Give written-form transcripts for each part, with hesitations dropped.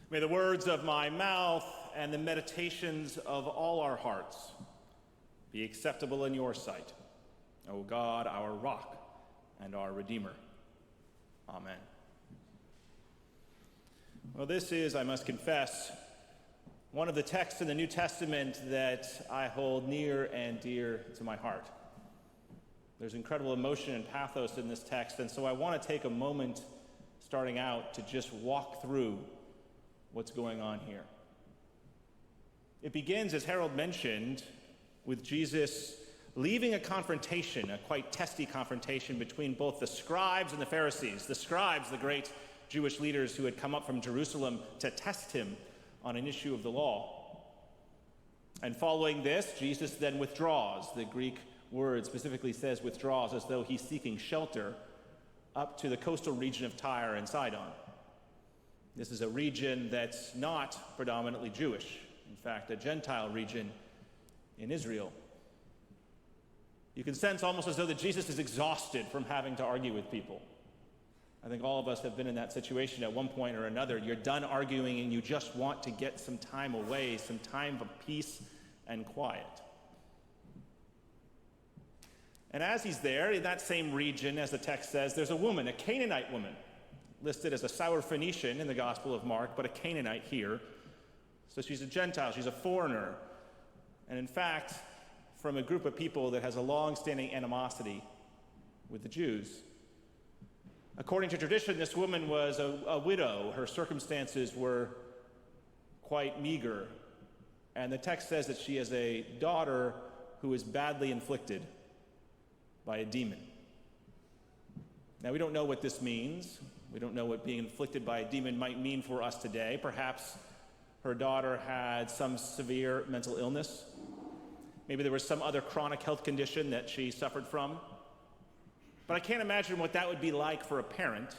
May the words of my mouth and the meditations of all our hearts be acceptable in your sight, O God, our rock and our Redeemer. Amen. Well, this is, I must confess, one of the texts in the New Testament that I hold near and dear to my heart. There's incredible emotion and pathos in this text, and so I want to take a moment starting out to just walk through what's going on here. It begins, as Harold mentioned, with Jesus leaving a confrontation, a quite testy confrontation between both the scribes and the Pharisees. The scribes, the great Jewish leaders who had come up from Jerusalem to test him on an issue of the law. And following this, Jesus then withdraws. The Greek word specifically says withdraws, as though he's seeking shelter up to the coastal region of Tyre and Sidon. This is a region that's not predominantly Jewish. In fact, a Gentile region in Israel. You can sense almost as though that Jesus is exhausted from having to argue with people. I think all of us have been in that situation at one point or another. You're done arguing and you just want to get some time away, some time of peace and quiet. And as he's there, in that same region, as the text says, there's a woman, a Canaanite woman, listed as a Syrophoenician in the Gospel of Mark, but a Canaanite here. So she's a Gentile, she's a foreigner, and in fact, from a group of people that has a long-standing animosity with the Jews. According to tradition, this woman was a widow. Her circumstances were quite meager, and the text says that she has a daughter who is badly inflicted by a demon. Now, we don't know what this means. We don't know what being inflicted by a demon might mean for us today. Perhaps her daughter had some severe mental illness. Maybe there was some other chronic health condition that she suffered from. But I can't imagine what that would be like for a parent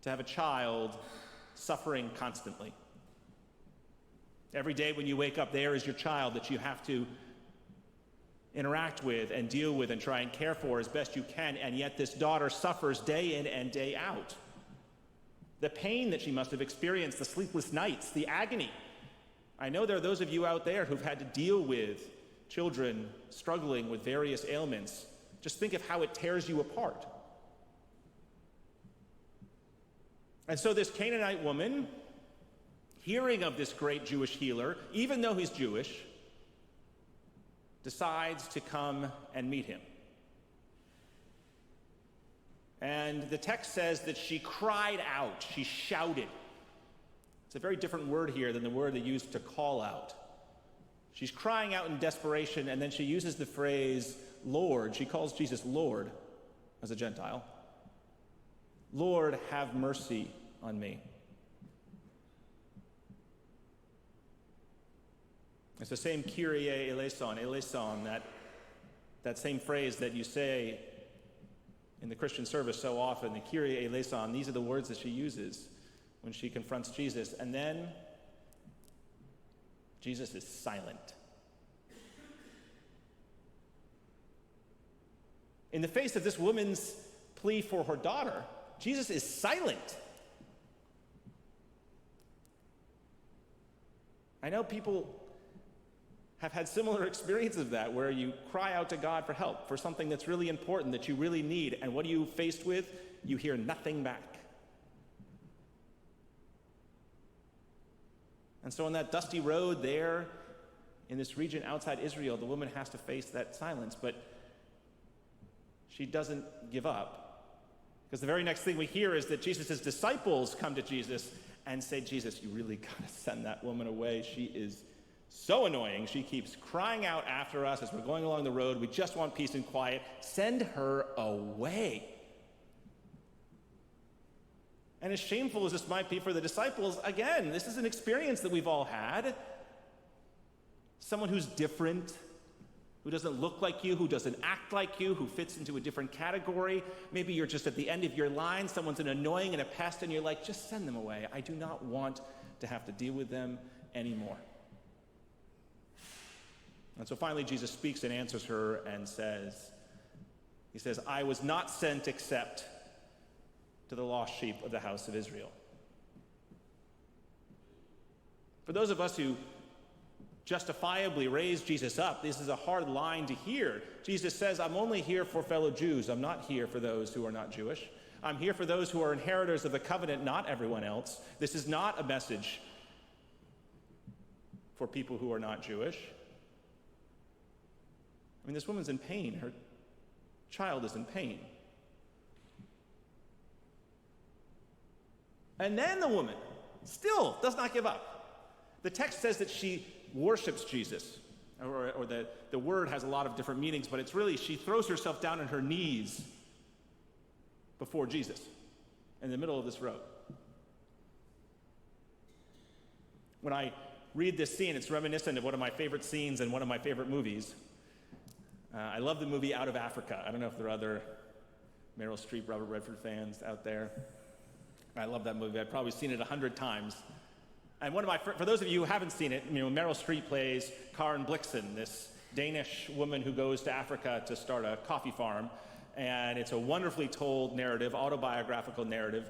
to have a child suffering constantly. Every day when you wake up, there is your child that you have to interact with and deal with and try and care for as best you can, and yet this daughter suffers day in and day out. The pain that she must have experienced, the sleepless nights, the agony. I know there are those of you out there who've had to deal with children struggling with various ailments. Just think of how it tears you apart. And so this Canaanite woman, hearing of this great Jewish healer, even though he's Jewish, decides to come and meet him. And the text says that she cried out, she shouted. It's a very different word here than the word they used to call out. She's crying out in desperation, and then she uses the phrase, Lord. She calls Jesus Lord as a Gentile. Lord, have mercy on me. It's the same Kyrie eleison, that same phrase that you say in the Christian service so often, the Kyrie eleison. These are the words that she uses when she confronts Jesus. And then Jesus is silent. In the face of this woman's plea for her daughter, Jesus is silent. I know people have had similar experiences of that, where you cry out to God for help, for something that's really important, that you really need, and what are you faced with? You hear nothing back. And so on that dusty road there, in this region outside Israel, the woman has to face that silence, but she doesn't give up. Because the very next thing we hear is that Jesus' disciples come to Jesus and say, Jesus, you really got to send that woman away. She is so annoying. She keeps crying out after us as we're going along the road. We just want peace and quiet. Send her away. And as shameful as this might be for the disciples, again, this is an experience that we've all had. Someone who's different, who doesn't look like you, who doesn't act like you, who fits into a different category. Maybe you're just at the end of your line, someone's an annoying and a pest, and you're like, just send them away. I do not want to have to deal with them anymore. And so finally Jesus speaks and answers her and says, I was not sent except to the lost sheep of the house of Israel. For those of us who justifiably raised Jesus up, this is a hard line to hear. Jesus says, I'm only here for fellow Jews. I'm not here for those who are not Jewish. I'm here for those who are inheritors of the covenant, not everyone else. This is not a message for people who are not Jewish. I mean, this woman's in pain. Her child is in pain. And then the woman still does not give up. The text says that she worships Jesus, or the word has a lot of different meanings, but it's really she throws herself down on her knees before Jesus in the middle of this road. When I read this scene, it's reminiscent of one of my favorite scenes in one of my favorite movies. I love the movie Out of Africa. I don't know if there are other Meryl Streep, Robert Redford fans out there. I love that movie. I've probably seen it 100 times. And for those of you who haven't seen it, Meryl Streep plays Karen Blixen, this Danish woman who goes to Africa to start a coffee farm. And it's a wonderfully told narrative, autobiographical narrative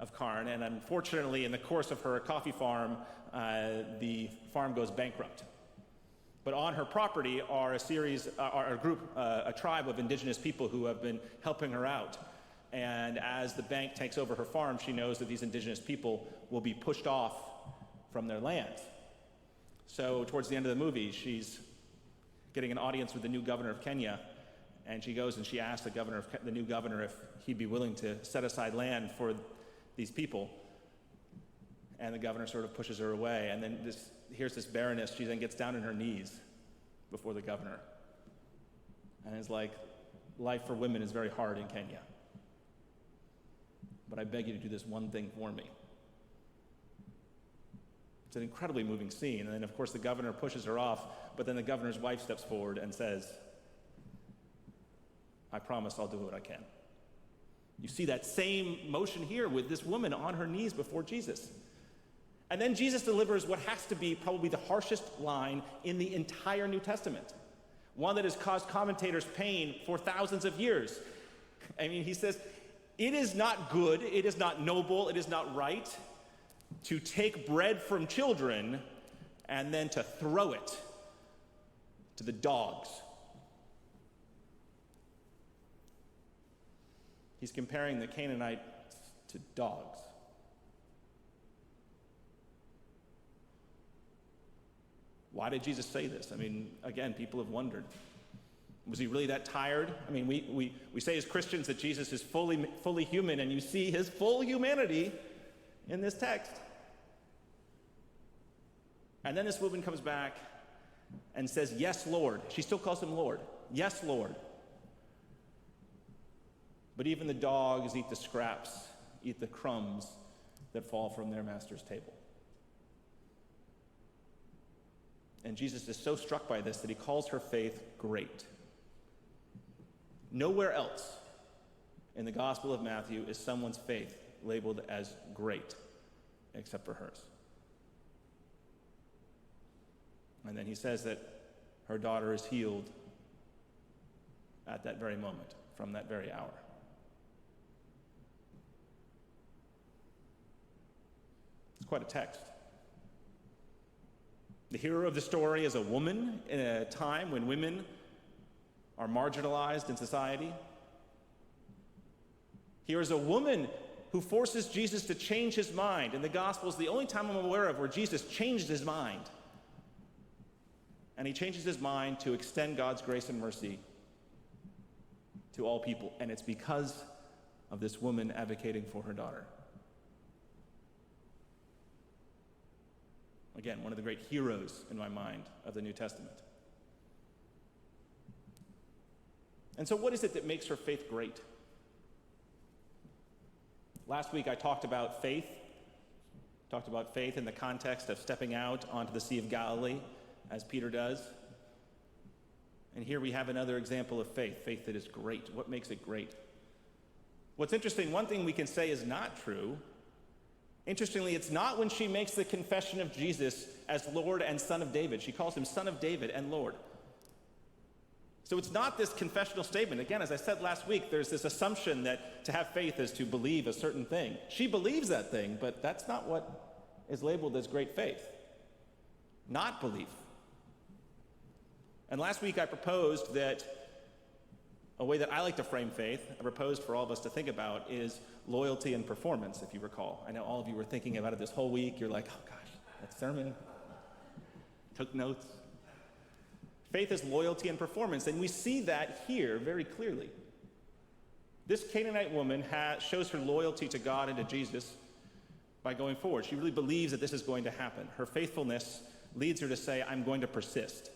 of Karen. And unfortunately, in the course of her coffee farm, the farm goes bankrupt. But on her property are a tribe of indigenous people who have been helping her out. And as the bank takes over her farm, she knows that these indigenous people will be pushed off from their lands. So towards the end of the movie, she's getting an audience with the new governor of Kenya, and she goes and she asks the new governor if he'd be willing to set aside land for these people. And the governor sort of pushes her away. And then here's this baroness. She then gets down on her knees before the governor. And it's like, life for women is very hard in Kenya. But I beg you to do this one thing for me. It's an incredibly moving scene. And then, of course, the governor pushes her off. But then the governor's wife steps forward and says, I promise I'll do what I can. You see that same motion here with this woman on her knees before Jesus. And then Jesus delivers what has to be probably the harshest line in the entire New Testament, one that has caused commentators pain for thousands of years. I mean, he says, it is not good, it is not noble, it is not right to take bread from children and then to throw it to the dogs. He's comparing the Canaanites to dogs. Why did Jesus say this? I mean, again, people have wondered. Was he really that tired? I mean, we say as Christians that Jesus is fully human, and you see his full humanity in this text. And then this woman comes back and says, yes, Lord. She still calls him Lord. Yes, Lord. But even the dogs eat the scraps, eat the crumbs that fall from their master's table. And Jesus is so struck by this that he calls her faith great. Nowhere else in the Gospel of Matthew is someone's faith labeled as great except for hers. And then he says that her daughter is healed at that very moment, from that very hour. It's quite a text. The hero of the story is a woman in a time when women are marginalized in society. Here is a woman who forces Jesus to change his mind. In the Gospels, the only time I'm aware of where Jesus changed his mind. And he changes his mind to extend God's grace and mercy to all people. And it's because of this woman advocating for her daughter. Again, one of the great heroes in my mind of the New Testament. And so what is it that makes her faith great? Last week I talked about faith in the context of stepping out onto the Sea of Galilee, as Peter does. And here we have another example of faith that is great. What makes it great? What's interesting, one thing we can say is not true. Interestingly, it's not when she makes the confession of Jesus as Lord and Son of David. She calls him Son of David and Lord. So it's not this confessional statement. Again, as I said last week, there's this assumption that to have faith is to believe a certain thing. She believes that thing, but that's not what is labeled as great faith. not belief. And last week I proposed that a way that I like to frame faith, I proposed for all of us to think about, is loyalty and performance, if you recall. I know all of you were thinking about it this whole week. You're like, oh gosh, that sermon. Took notes. Faith is loyalty and performance, and we see that here very clearly. This Canaanite woman shows her loyalty to God and to Jesus by going forward. She really believes that this is going to happen. Her faithfulness leads her to say, I'm going to persist.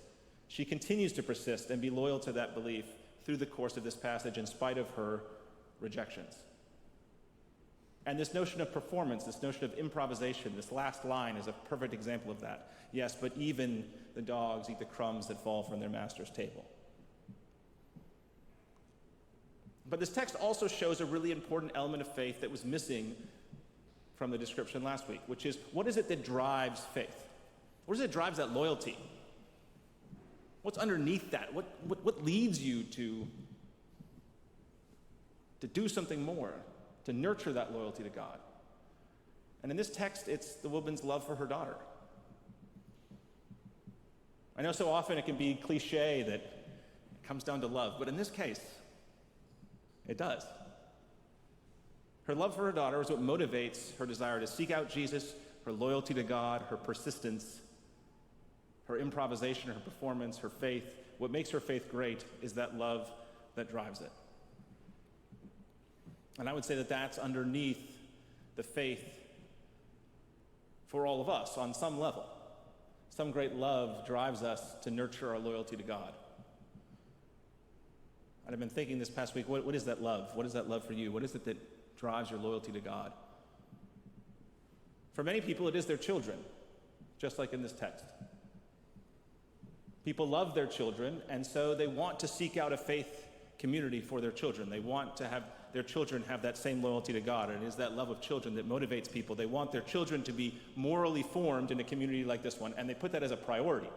She continues to persist and be loyal to that belief through the course of this passage in spite of her rejections. And this notion of performance, this notion of improvisation, this last line is a perfect example of that. Yes, but even the dogs eat the crumbs that fall from their master's table. But this text also shows a really important element of faith that was missing from the description last week, which is, what is it that drives faith? What is it that drives that loyalty? What's underneath that? What leads you to do something more, to nurture that loyalty to God? And in this text, it's the woman's love for her daughter. I know so often it can be cliche that it comes down to love, but in this case, it does. Her love for her daughter is what motivates her desire to seek out Jesus, her loyalty to God, her persistence, her improvisation, her performance, her faith. What makes her faith great is that love that drives it. And I would say that that's underneath the faith for all of us on some level. Some great love drives us to nurture our loyalty to God. And I've been thinking this past week, what is that love? What is that love for you? What is it that drives your loyalty to God? For many people, it is their children, just like in this text. People love their children, and so they want to seek out a faith community for their children. They want to have their children have that same loyalty to God, and it is that love of children that motivates people. They want their children to be morally formed in a community like this one, and they put that as a priority.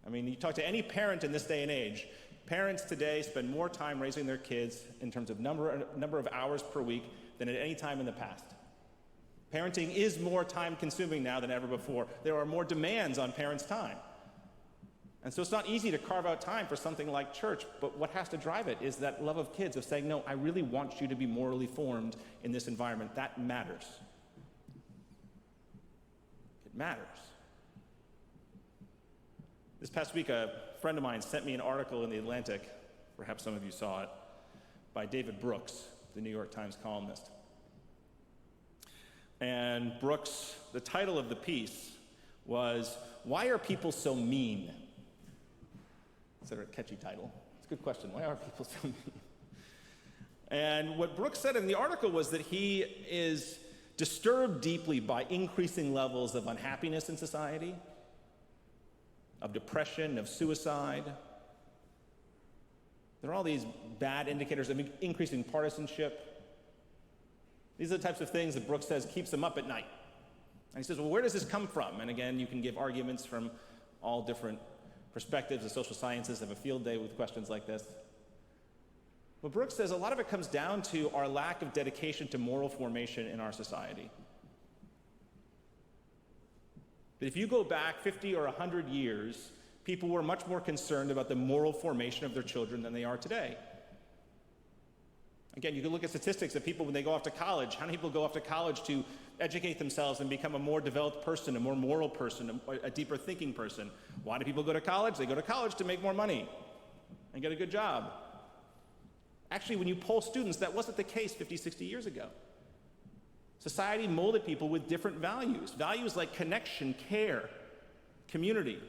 I mean, you talk to any parent in this day and age, parents today spend more time raising their kids in terms of number of hours per week than at any time in the past. Parenting is more time-consuming now than ever before. There are more demands on parents' time. And so it's not easy to carve out time for something like church, but what has to drive it is that love of kids, of saying, no, I really want you to be morally formed in this environment. That matters. It matters. This past week, a friend of mine sent me an article in The Atlantic, perhaps some of you saw it, by David Brooks, the New York Times columnist. And Brooks, the title of the piece was, "Why Are People So Mean?" Is that a catchy title? It's a good question. Why are people so mean? And what Brooks said in the article was that he is disturbed deeply by increasing levels of unhappiness in society, of depression, of suicide. There are all these bad indicators of increasing partisanship. These are the types of things that Brooks says keeps him up at night. And he says, well, where does this come from? And again, you can give arguments from all different perspectives. The social sciences have a field day with questions like this. But Brooks says a lot of it comes down to our lack of dedication to moral formation in our society. But if you go back 50 or 100 years, people were much more concerned about the moral formation of their children than they are today. Again, you can look at statistics of people when they go off to college. How many people go off to college to educate themselves and become a more developed person, a more moral person, a deeper thinking person? Why do people go to college? They go to college to make more money and get a good job. Actually, when you poll students, that wasn't the case 50, 60 years ago. Society molded people with different values. Values like connection, care, community.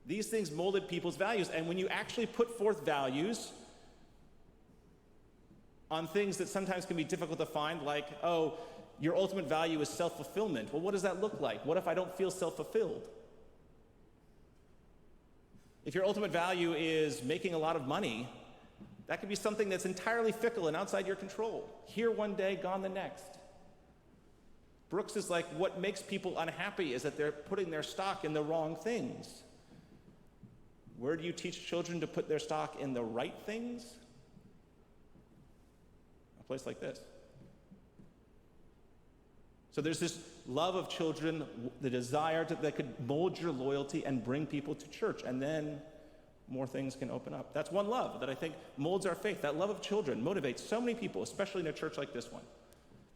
These things molded people's values. And when you actually put forth values on things that sometimes can be difficult to find, like, oh, your ultimate value is self-fulfillment. Well, what does that look like? What if I don't feel self-fulfilled? If your ultimate value is making a lot of money, that could be something that's entirely fickle and outside your control. Here one day, gone the next. Brooks is like, what makes people unhappy is that they're putting their stock in the wrong things. Where do you teach children to put their stock in the right things? A place like this. So there's this love of children, the desire that could mold your loyalty and bring people to church, and then more things can open up. That's one love that I think molds our faith. That love of children motivates so many people, especially in a church like this one.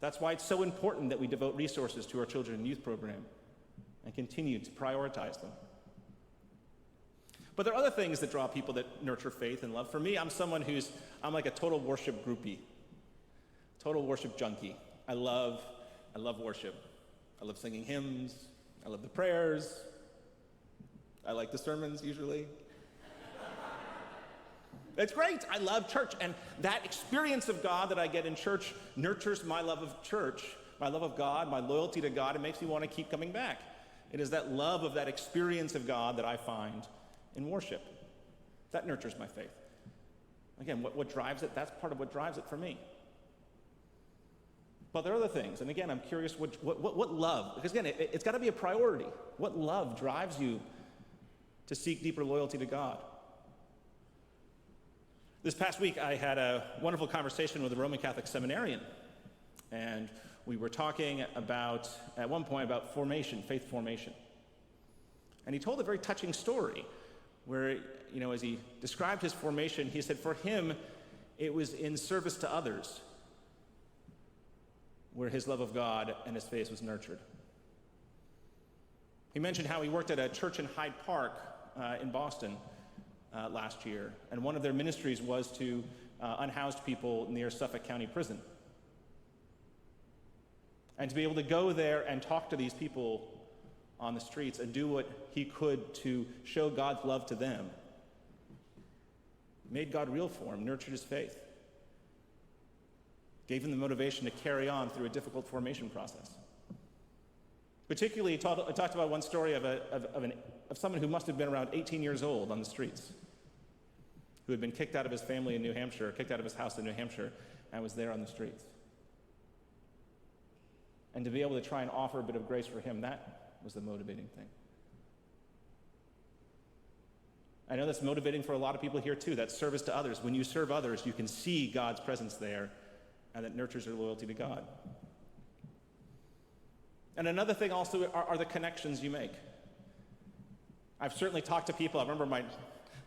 That's why it's so important that we devote resources to our children and youth program and continue to prioritize them. But there are other things that draw people that nurture faith and love. For me, I'm like a total worship groupie, total worship junkie. I love worship. I love singing hymns. I love the prayers. I like the sermons usually. It's great. I love church. And that experience of God that I get in church nurtures my love of church, my love of God, my loyalty to God. It makes me want to keep coming back. It is that love of that experience of God that I find in worship. That nurtures my faith. Again, what drives it? That's part of what drives it for me. But there are other things. And again, I'm curious what love, because again, it's got to be a priority. What love drives you to seek deeper loyalty to God? This past week, I had a wonderful conversation with a Roman Catholic seminarian, and we were talking at one point, about formation, faith formation. And he told a very touching story where, as he described his formation, he said for him, it was in service to others where his love of God and his faith was nurtured. He mentioned how he worked at a church in Hyde Park in Boston last year, and one of their ministries was to unhoused people near Suffolk County Prison. And to be able to go there and talk to these people on the streets and do what he could to show God's love to them made God real for him, nurtured his faith, gave him the motivation to carry on through a difficult formation process. Particularly, he talked about one story of someone who must have been around 18 years old on the streets, who had been kicked out of his family in New Hampshire, kicked out of his house in New Hampshire, and was there on the streets. And to be able to try and offer a bit of grace for him, that was the motivating thing. I know that's motivating for a lot of people here too, that service to others. When you serve others, you can see God's presence there, and that nurtures your loyalty to God. And another thing also are the connections you make. I've certainly talked to people. I remember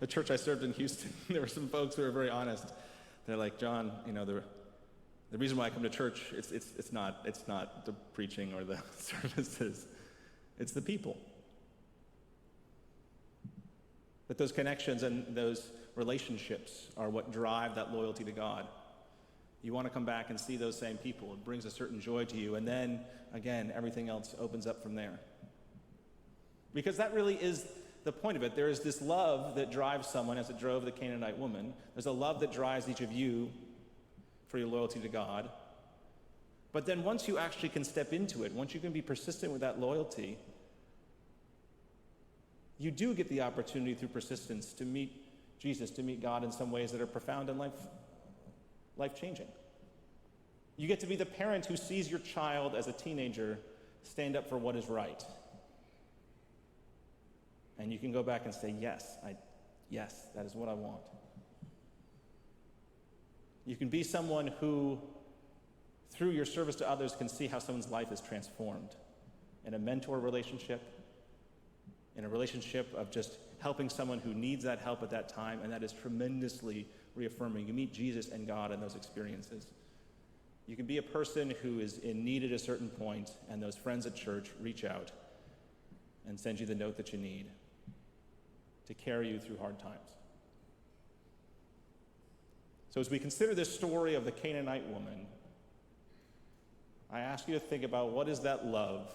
the church I served in Houston, there were some folks who were very honest. They're like, John, the reason why I come to church, it's not the preaching or the services, it's the people. But those connections and those relationships are what drive that loyalty to God. You want to come back and see those same people. It brings a certain joy to you, and then, again, everything else opens up from there. Because that really is the point of it. There is this love that drives someone, as it drove the Canaanite woman. There's a love that drives each of you for your loyalty to God. But then once you actually can step into it, once you can be persistent with that loyalty, you do get the opportunity through persistence to meet Jesus, to meet God in some ways that are profound and life-changing. You get to be the parent who sees your child as a teenager stand up for what is right. And you can go back and say, yes, that is what I want. You can be someone who, through your service to others, can see how someone's life is transformed in a mentor relationship, in a relationship of just helping someone who needs that help at that time, and that is tremendously reaffirming. You meet Jesus and God in those experiences. You can be a person who is in need at a certain point, and those friends at church reach out and send you the note that you need to carry you through hard times. So as we consider this story of the Canaanite woman, I ask you to think about, what is that love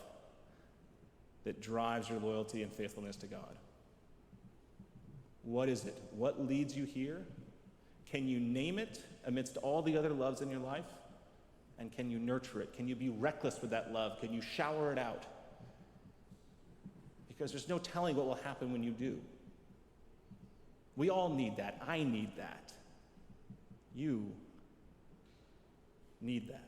that drives your loyalty and faithfulness to God? What is it? What leads you here? Can you name it amidst all the other loves in your life? And can you nurture it? Can you be reckless with that love? Can you shower it out? Because there's no telling what will happen when you do. We all need that. I need that. You need that.